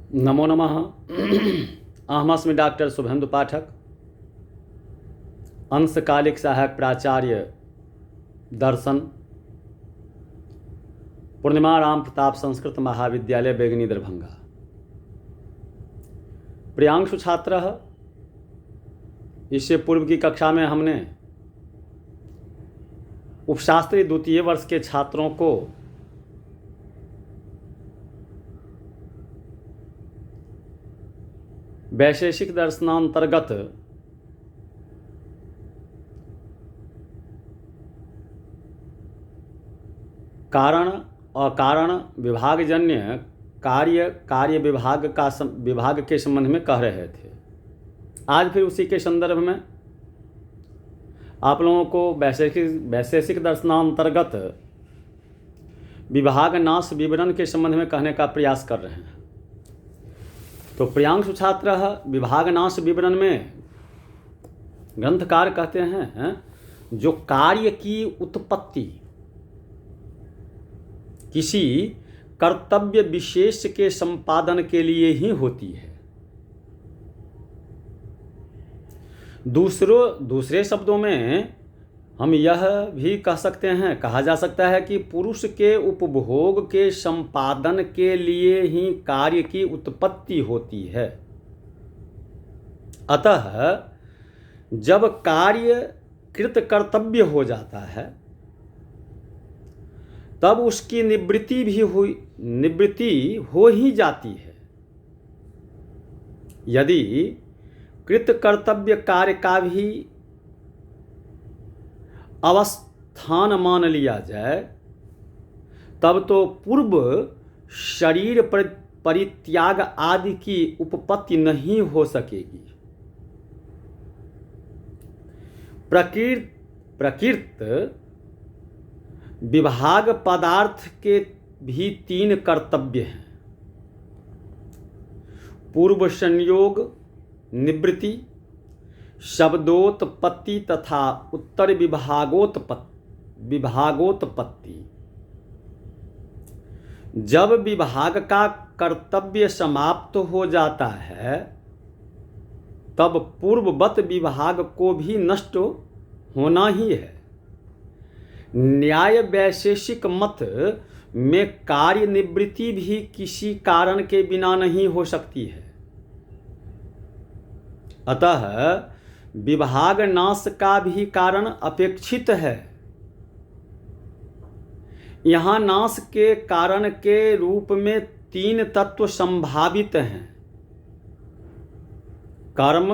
नमो नमः। अहमस्मि डॉक्टर शुभेन्दु पाठक, अंशकालिक सहायक प्राचार्य दर्शन, पूर्णिमा राम प्रताप संस्कृत महाविद्यालय बेगनी दरभंगा। प्रियांशु छात्र, इससे पूर्व की कक्षा में हमने उपशास्त्री द्वितीय वर्ष के छात्रों को वैशेषिक दर्शनांतर्गत कारण अकारण विभागजन्य कार्य विभाग के संबंध में कह रहे थे। आज फिर उसी के संदर्भ में आप लोगों को वैशेषिक दर्शनांतर्गत विभाग नाश विवरण के संबंध में कहने का प्रयास कर रहे हैं। तो प्रियांशु छात्र, विभागनाश विवरण में ग्रंथकार कहते हैं जो कार्य की उत्पत्ति किसी कर्तव्य विशेष के संपादन के लिए ही होती है। दूसरे शब्दों में हम यह भी कहा जा सकता है कि पुरुष के उपभोग के संपादन के लिए ही कार्य की उत्पत्ति होती है। अतः जब कार्य कृत कर्तव्य हो जाता है तब उसकी निवृत्ति हो ही जाती है। यदि कृत कर्तव्य कार्य का भी अवस्थान मान लिया जाए तब तो पूर्व शरीर परित्याग आदि की उपपत्ति नहीं हो सकेगी। प्रकृत विभाग पदार्थ के भी 3 कर्तव्य हैं: पूर्व संयोग निवृत्ति, शब्दोत्पत्ति तथा उत्तर विभागोत्पत्ति। जब विभाग का कर्तव्य समाप्त हो जाता है तब पूर्ववत विभाग को भी नष्ट होना ही है। न्याय वैशेषिक मत में कार्य निवृत्ति भी किसी कारण के बिना नहीं हो सकती है। अतः विभाग नाश का भी कारण अपेक्षित है। यहाँ नाश के कारण के रूप में 3 तत्व संभावित हैं: कर्म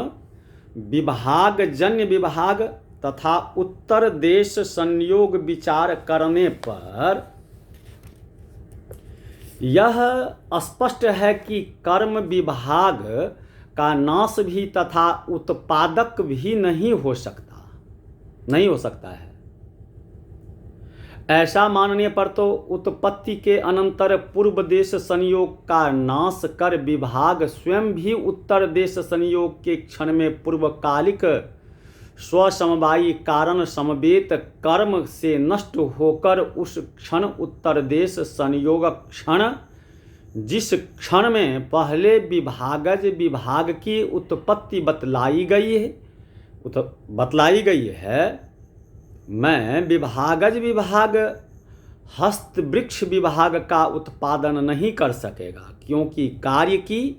विभाग, जन्य विभाग तथा उत्तर देश संयोग। विचार करने पर यह स्पष्ट है कि कर्म विभाग का नाश भी तथा उत्पादक भी नहीं हो सकता है। ऐसा मानने पर तो उत्पत्ति के अनंतर पूर्व देश संयोग का नाश कर विभाग स्वयं भी उत्तर देश संयोग के क्षण में पूर्वकालिक स्वसमवायी कारण समवेत कर्म से नष्ट होकर उस क्षण उत्तर देश संयोग क्षण, जिस क्षण में पहले विभागज विभाग की उत्पत्ति बतलाई गई है, मैं विभागज विभाग हस्त वृक्ष विभाग का उत्पादन नहीं कर सकेगा, क्योंकि कार्य की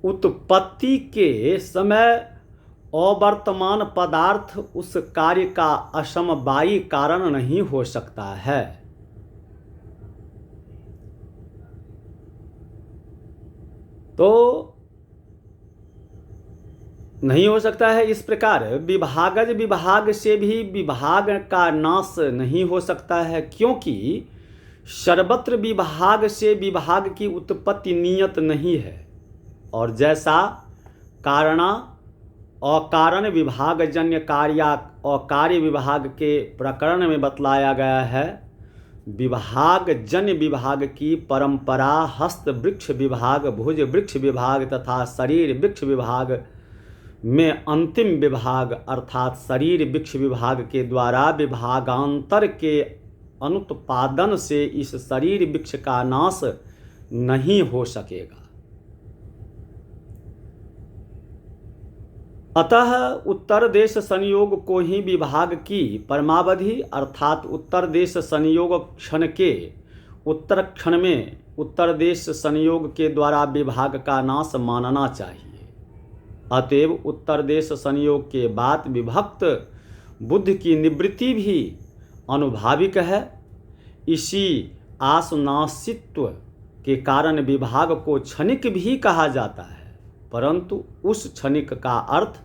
उत्पत्ति के समय अवर्तमान पदार्थ उस कार्य का असमवायी कारण नहीं हो सकता है। तो नहीं हो सकता है। इस प्रकार विभागज विभाग से भी विभाग का नाश नहीं हो सकता है, क्योंकि सर्वत्र विभाग से विभाग की उत्पत्ति नियत नहीं है। और जैसा अकारण विभागजन्य कार्य विभाग के प्रकरण में बतलाया गया है, विभाग जन्य विभाग की परंपरा हस्त वृक्ष विभाग, भुज वृक्ष विभाग तथा शरीर वृक्ष विभाग में अंतिम विभाग अर्थात शरीर वृक्ष विभाग के द्वारा विभागांतर के अनुत्पादन से इस शरीर वृक्ष का नाश नहीं हो सकेगा। अतः उत्तर देश संयोग को ही विभाग की परमावधि अर्थात उत्तर देश संयोग क्षण के उत्तर क्षण में उत्तर देश संयोग के द्वारा विभाग का नाश मानना चाहिए। अतएव उत्तर देश संयोग के बाद विभक्त बुद्ध की निवृत्ति भी अनुभाविक है। इसी आसनासित्व के कारण विभाग को क्षणिक भी कहा जाता है, परंतु उस क्षणिक का अर्थ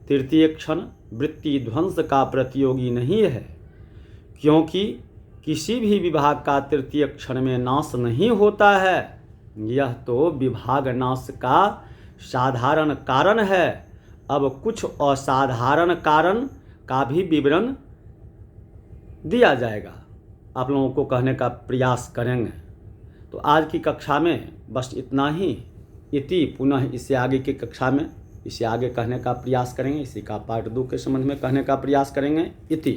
तृतीय क्षण वृत्ति ध्वंस का प्रतियोगी नहीं है, क्योंकि किसी भी विभाग का तृतीय क्षण में नाश नहीं होता है। यह तो विभाग नाश का साधारण कारण है। अब कुछ असाधारण कारण का भी विवरण दिया जाएगा, आप लोगों को कहने का प्रयास करेंगे। तो आज की कक्षा में बस इतना ही। इति पुनः इससे आगे की कक्षा में इसे आगे कहने का प्रयास करेंगे, इसी का पार्ट 2 के संबंध में कहने का प्रयास करेंगे। इति।